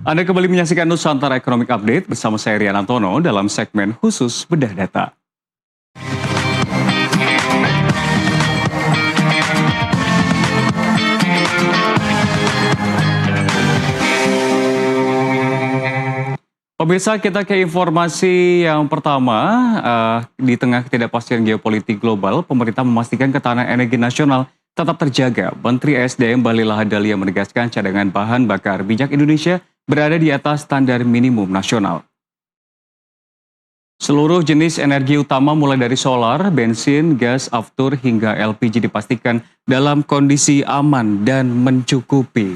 Anda kembali menyaksikan Nusantara Economic Update bersama saya Rian Antono dalam segmen khusus Bedah Data. Pemirsa, kita ke informasi yang pertama. Di tengah ketidakpastian geopolitik global, pemerintah memastikan ketahanan energi nasional tetap terjaga. Menteri SDM Bahlil Lahadalia menegaskan cadangan bahan bakar minyak Indonesia berada di atas standar minimum nasional. Seluruh jenis energi utama mulai dari solar, bensin, gas, aftur, hingga LPG dipastikan dalam kondisi aman dan mencukupi.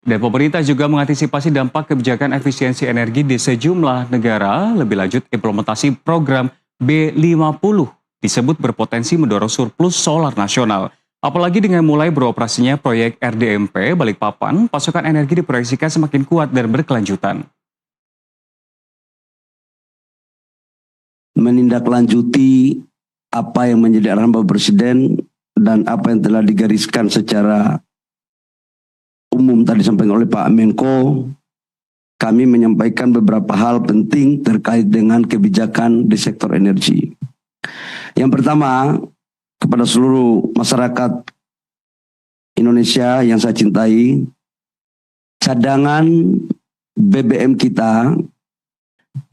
Dan pemerintah juga mengantisipasi dampak kebijakan efisiensi energi di sejumlah negara. Lebih lanjut, implementasi program B50 disebut berpotensi mendorong surplus solar nasional. Apalagi dengan mulai beroperasinya proyek RDMP Balikpapan, pasokan energi diproyeksikan semakin kuat dan berkelanjutan. Menindaklanjuti apa yang menjadi arahan Bapak Presiden dan apa yang telah digariskan secara umum tadi disampaikan oleh Pak Menko, kami menyampaikan beberapa hal penting terkait dengan kebijakan di sektor energi. Yang pertama, kepada seluruh masyarakat Indonesia yang saya cintai, cadangan BBM kita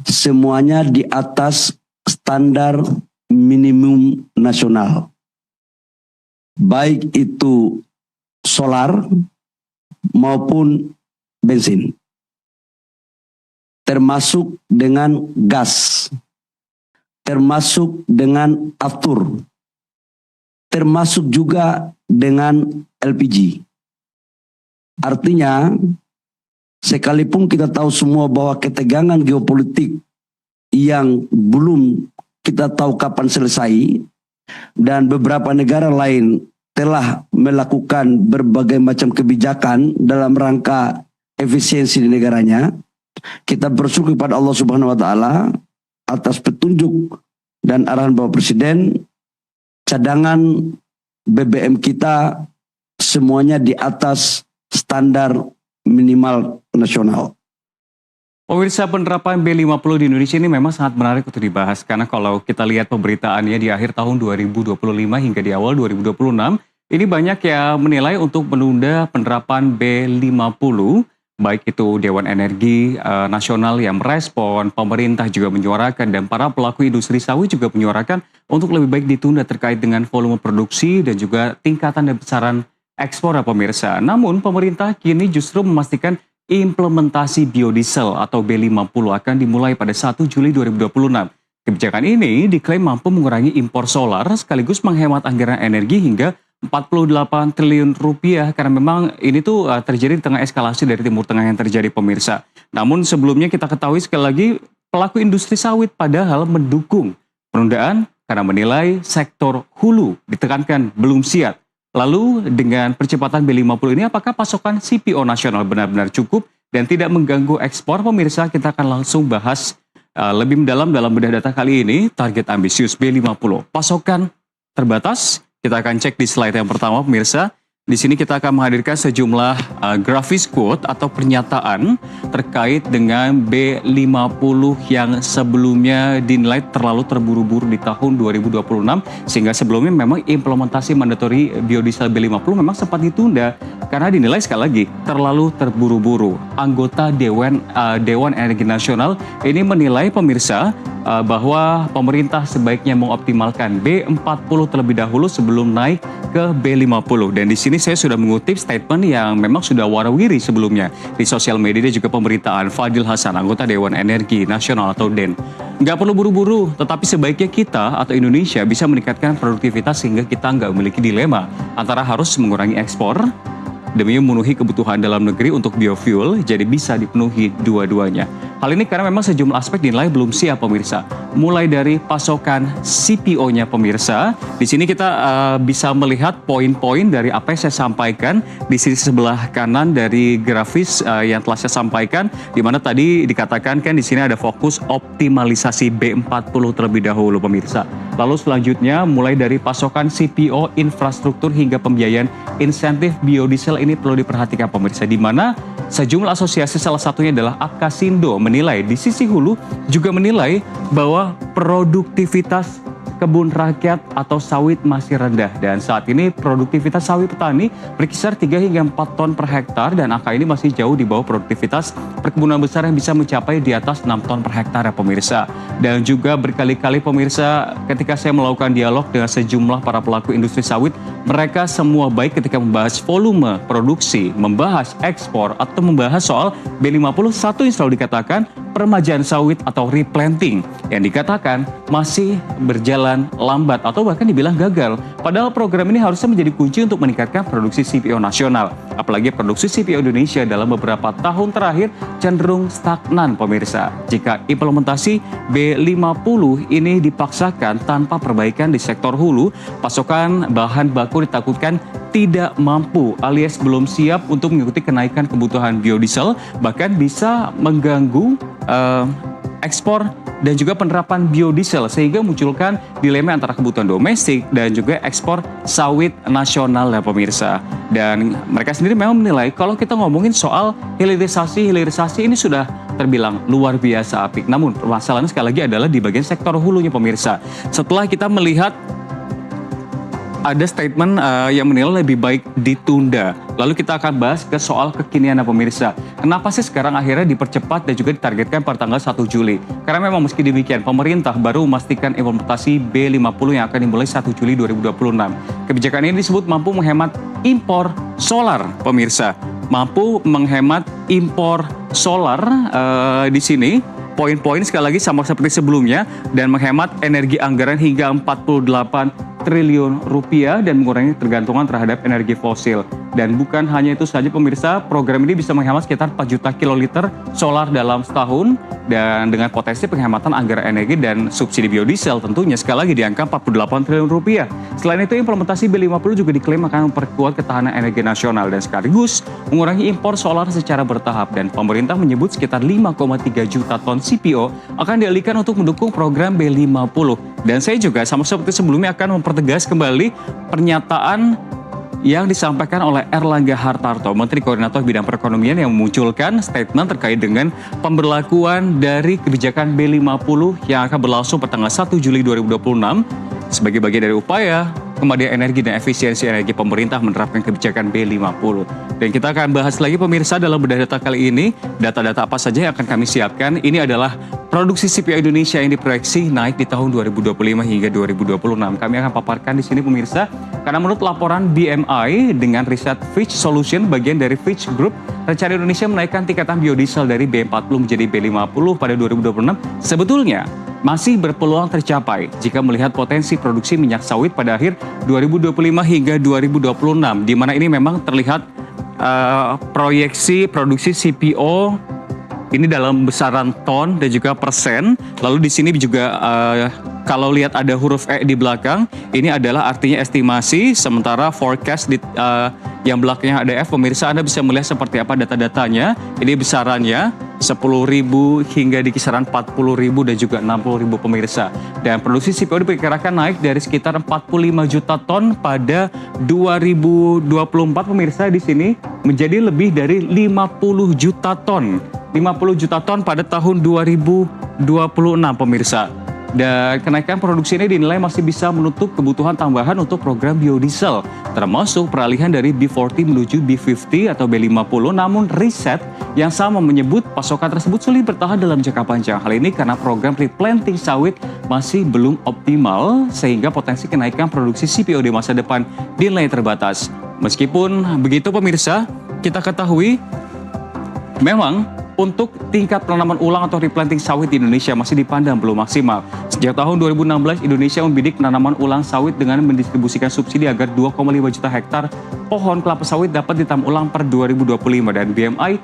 semuanya di atas standar minimum nasional. Baik itu solar maupun bensin, termasuk dengan gas, termasuk dengan aftur, termasuk juga dengan LPG. Artinya, sekalipun kita tahu semua bahwa ketegangan geopolitik yang belum kita tahu kapan selesai, dan beberapa negara lain telah melakukan berbagai macam kebijakan dalam rangka efisiensi di negaranya, kita bersyukur kepada Allah Subhanahu wa Ta'ala atas petunjuk dan arahan Bapak Presiden. Cadangan BBM kita semuanya di atas standar minimal nasional. Pemirsa, penerapan B50 di Indonesia ini memang sangat menarik untuk dibahas. Karena kalau kita lihat pemberitaannya di akhir tahun 2025 hingga di awal 2026, ini banyak yang menilai untuk menunda penerapan B50. Baik itu Dewan Energi Nasional yang merespon, pemerintah juga menyuarakan, dan para pelaku industri sawit juga menyuarakan untuk lebih baik ditunda terkait dengan volume produksi dan juga tingkatan dan besaran ekspor, pemirsa. Namun pemerintah kini justru memastikan implementasi biodiesel atau B50 akan dimulai pada 1 Juli 2026. Kebijakan ini diklaim mampu mengurangi impor solar sekaligus menghemat anggaran energi hingga 48 triliun rupiah, karena memang ini tuh terjadi di tengah eskalasi dari Timur Tengah yang terjadi, pemirsa. Namun sebelumnya kita ketahui sekali lagi pelaku industri sawit padahal mendukung penundaan karena menilai sektor hulu ditekankan belum siap. Lalu dengan percepatan B50 ini, apakah pasokan CPO nasional benar-benar cukup dan tidak mengganggu ekspor? Pemirsa, kita akan langsung bahas lebih mendalam dalam bedah data kali ini. Target ambisius B50, pasokan terbatas. Kita akan cek di slide yang pertama, pemirsa. Di sini kita akan menghadirkan sejumlah grafis quote atau pernyataan terkait dengan B50 yang sebelumnya dinilai terlalu terburu-buru di tahun 2026, sehingga sebelumnya memang implementasi mandatori biodiesel B50 memang sempat ditunda karena dinilai sekali lagi terlalu terburu-buru. Anggota Dewan Energi Nasional ini menilai, pemirsa, bahwa pemerintah sebaiknya mengoptimalkan B40 terlebih dahulu sebelum naik ke B50. Dan di sini saya sudah mengutip statement yang memang sudah warawiri sebelumnya di sosial media dan juga pemberitaan Fadil Hasan, anggota Dewan Energi Nasional atau DEN. Nggak perlu buru-buru, tetapi sebaiknya kita atau Indonesia bisa meningkatkan produktivitas sehingga kita nggak memiliki dilema antara harus mengurangi ekspor demi memenuhi kebutuhan dalam negeri untuk biofuel, jadi bisa dipenuhi dua-duanya. Hal ini karena memang sejumlah aspek dinilai belum siap, pemirsa. Mulai dari pasokan CPO-nya, pemirsa. Di sini kita bisa melihat poin-poin dari apa yang saya sampaikan di sisi sebelah kanan dari grafis yang telah saya sampaikan, di mana tadi dikatakan kan di sini ada fokus optimalisasi B40 terlebih dahulu, pemirsa. Lalu selanjutnya mulai dari pasokan CPO, infrastruktur hingga pembiayaan insentif biodiesel ini perlu diperhatikan, pemirsa, di mana sejumlah asosiasi salah satunya adalah Akasindo menilai di sisi hulu juga menilai bahwa produktivitas kebun rakyat atau sawit masih rendah dan saat ini produktivitas sawit petani berkisar 3 hingga 4 ton per hektar dan angka ini masih jauh di bawah produktivitas perkebunan besar yang bisa mencapai di atas 6 ton per hektar ya pemirsa. Dan juga berkali-kali pemirsa ketika saya melakukan dialog dengan sejumlah para pelaku industri sawit, mereka semua baik ketika membahas volume produksi, membahas ekspor atau membahas soal B50, satu yang selalu dikatakan peremajaan sawit atau replanting yang dikatakan masih berjalan lambat atau bahkan dibilang gagal. Padahal program ini harusnya menjadi kunci untuk meningkatkan produksi CPO nasional. Apalagi produksi CPO Indonesia dalam beberapa tahun terakhir cenderung stagnan pemirsa. Jika implementasi B50 ini dipaksakan tanpa perbaikan di sektor hulu, pasokan bahan baku ditakutkan tidak mampu alias belum siap untuk mengikuti kenaikan kebutuhan biodiesel, bahkan bisa mengganggu ekspor dan juga penerapan biodiesel sehingga munculkan dilema antara kebutuhan domestik dan juga ekspor sawit nasional ya pemirsa. Dan mereka sendiri memang menilai kalau kita ngomongin soal hilirisasi ini sudah terbilang luar biasa apik. Namun permasalahannya sekali lagi adalah di bagian sektor hulunya pemirsa. Setelah kita melihat ada statement yang menilai lebih baik ditunda. Lalu kita akan bahas ke soal kekinian pemirsa. Kenapa sih sekarang akhirnya dipercepat dan juga ditargetkan pada tanggal 1 Juli? Karena memang meski demikian, pemerintah baru memastikan implementasi B50 yang akan dimulai 1 Juli 2026. Kebijakan ini disebut mampu menghemat impor solar, pemirsa. Mampu menghemat impor solar di sini. Poin-poin sekali lagi sama seperti sebelumnya dan menghemat energi anggaran hingga 48 triliun rupiah dan mengurangi ketergantungan terhadap energi fosil. Dan bukan hanya itu saja pemirsa, program ini bisa menghemat sekitar 4 juta kiloliter solar dalam setahun dan dengan potensi penghematan anggaran energi dan subsidi biodiesel tentunya sekali lagi di angka 48 triliun rupiah. Selain itu implementasi B50 juga diklaim akan memperkuat ketahanan energi nasional dan sekaligus mengurangi impor solar secara bertahap dan pemerintah menyebut sekitar 5,3 juta ton CPO akan dialihkan untuk mendukung program B50. Dan saya juga sama seperti sebelumnya akan mempertegas kembali pernyataan yang disampaikan oleh Erlangga Hartarto, Menteri Koordinator Bidang Perekonomian yang memunculkan statement terkait dengan pemberlakuan dari kebijakan B50 yang akan berlangsung pada tanggal 1 Juli 2026 sebagai bagian dari upaya kemandirian energi dan efisiensi energi pemerintah menerapkan kebijakan B50. Dan kita akan bahas lagi pemirsa dalam bedah data kali ini, data-data apa saja yang akan kami siapkan. Ini adalah produksi CPO Indonesia yang diproyeksi naik di tahun 2025 hingga 2026. Kami akan paparkan di sini pemirsa, karena menurut laporan BMI dengan riset Fitch Solution bagian dari Fitch Group, rencana Indonesia menaikkan tingkatan biodiesel dari B40 menjadi B50 pada 2026 sebetulnya masih berpeluang tercapai jika melihat potensi produksi minyak sawit pada akhir 2025 hingga 2026, di mana ini memang terlihat proyeksi produksi CPO ini dalam besaran ton dan juga persen. Lalu di sini juga kalau lihat ada huruf E di belakang, ini adalah artinya estimasi, sementara forecast di yang belakangnya ada F, pemirsa Anda bisa melihat seperti apa data-datanya. Ini besarannya 10.000 hingga di kisaran 40.000 dan juga 60.000 pemirsa. Dan produksi CPO diperkirakan naik dari sekitar 45 juta ton pada 2024 pemirsa di sini menjadi lebih dari 50 juta ton. 50 juta ton pada tahun 2026 pemirsa. Dan kenaikan produksi ini dinilai masih bisa menutup kebutuhan tambahan untuk program biodiesel, termasuk peralihan dari B40 menuju B50 atau B50. Namun riset yang sama menyebut pasokan tersebut sulit bertahan dalam jangka panjang. Hal ini karena program replanting sawit masih belum optimal sehingga potensi kenaikan produksi CPO di masa depan dinilai terbatas. Meskipun begitu pemirsa, kita ketahui memang untuk tingkat penanaman ulang atau replanting sawit di Indonesia masih dipandang belum maksimal. Sejak tahun 2016, Indonesia membidik penanaman ulang sawit dengan mendistribusikan subsidi agar 2,5 juta hektar pohon kelapa sawit dapat ditanam ulang per 2025. Dan BMI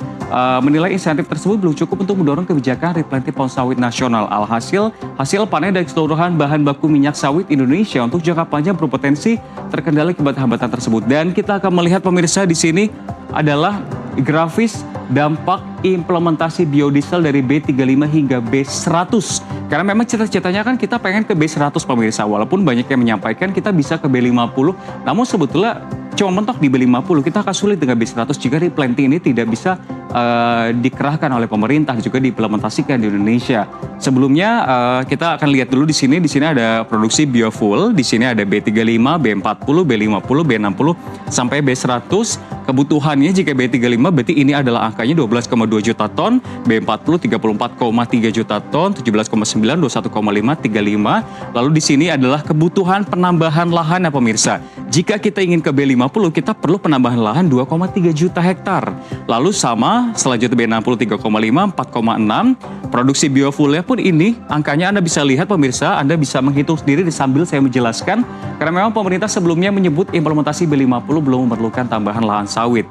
menilai insentif tersebut belum cukup untuk mendorong kebijakan replanting pohon sawit nasional. Alhasil, hasil panen dari keseluruhan bahan baku minyak sawit Indonesia untuk jangka panjang berpotensi terkendala akibat hambatan tersebut. Dan kita akan melihat pemirsa di sini adalah grafis dampak implementasi biodiesel dari B35 hingga B100. Karena memang cita-citanya kan kita pengen ke B100 pemirsa. Walaupun banyak yang menyampaikan kita bisa ke B50, namun sebetulnya cuma mentok di B50. Kita akan sulit dengan B100 jika replanting ini tidak bisa dikerahkan oleh pemerintah dan juga diimplementasikan di Indonesia. Sebelumnya kita akan lihat dulu di sini ada produksi biofuel, di sini ada B35, B40, B50, B60 sampai B100. Kebutuhannya jika B35 berarti ini adalah angkanya 12,2 juta ton, B40 34,3 juta ton, 17,9, 21,5, 35. Lalu di sini adalah kebutuhan penambahan lahan ya pemirsa. Jika kita ingin ke B50 kita perlu penambahan lahan 2,3 juta hektar. Lalu sama selanjutnya B60 3,5, 4,6. Produksi biofuelnya pun ini angkanya Anda bisa lihat pemirsa, Anda bisa menghitung sendiri sambil saya menjelaskan. Karena memang pemerintah sebelumnya menyebut implementasi B50 belum memerlukan tambahan lahan sawit.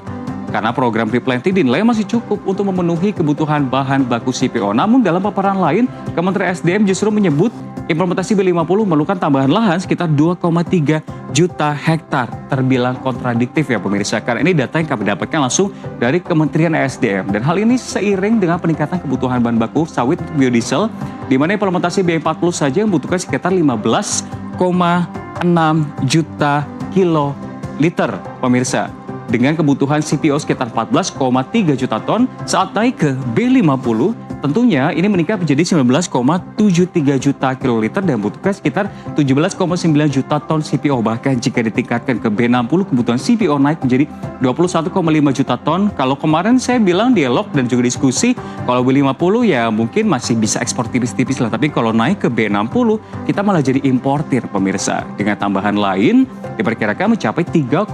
Karena program replanting dinilai masih cukup untuk memenuhi kebutuhan bahan baku CPO. Namun dalam paparan lain, Kementerian SDM justru menyebut implementasi B50 memerlukan tambahan lahan sekitar 2,3 juta hektar. Terbilang kontradiktif ya pemirsa, karena ini data yang kami dapatkan langsung dari Kementerian SDM. Dan hal ini seiring dengan peningkatan kebutuhan bahan baku sawit biodiesel, di mana implementasi B40 saja membutuhkan sekitar 15,6 juta kiloliter pemirsa. Dengan kebutuhan CPO sekitar 14,3 juta ton, saat naik ke B50, tentunya ini meningkat menjadi 19,73 juta kiloliter dan membutuhkan sekitar 17,9 juta ton CPO. Bahkan jika ditingkatkan ke B60, kebutuhan CPO naik menjadi 21,5 juta ton. Kalau kemarin saya bilang dialog dan juga diskusi, kalau B50 ya mungkin masih bisa ekspor tipis-tipis lah. Tapi kalau naik ke B60, kita malah jadi importir pemirsa. Dengan tambahan lain, diperkirakan mencapai 3,5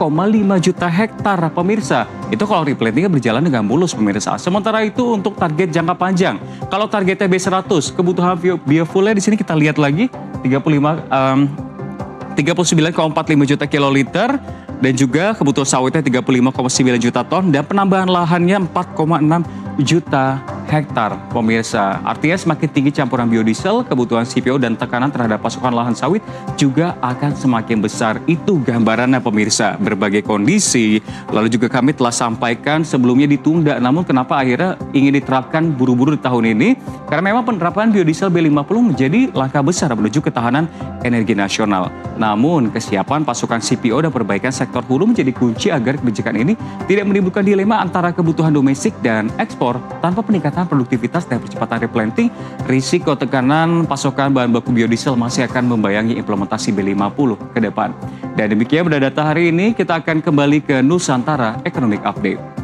juta hektar pemirsa. Itu kalau replantingnya berjalan dengan mulus pemirsa. Sementara itu untuk target jangka panjang, kalau targetnya B100, kebutuhan biofuelnya di sini kita lihat lagi 39,45 juta kiloliter dan juga kebutuhan sawitnya 35,9 juta ton dan penambahan lahannya 4,6 juta hektar pemirsa. Artinya semakin tinggi campuran biodiesel, kebutuhan CPO dan tekanan terhadap pasokan lahan sawit juga akan semakin besar. Itu gambarannya pemirsa. Berbagai kondisi, lalu juga kami telah sampaikan sebelumnya ditunda. Namun kenapa akhirnya ingin diterapkan buru-buru di tahun ini? Karena memang penerapan biodiesel B50 menjadi langkah besar menuju ketahanan energi nasional. Namun kesiapan pasokan CPO dan perbaikan sektor hulu menjadi kunci agar kebijakan ini tidak menimbulkan dilema antara kebutuhan domestik dan ekspor. Tanpa peningkatan produktivitas dan percepatan replanting, risiko tekanan pasokan bahan baku biodiesel masih akan membayangi implementasi B50 ke depan. Dan demikian pada data hari ini, kita akan kembali ke Nusantara Economic Update.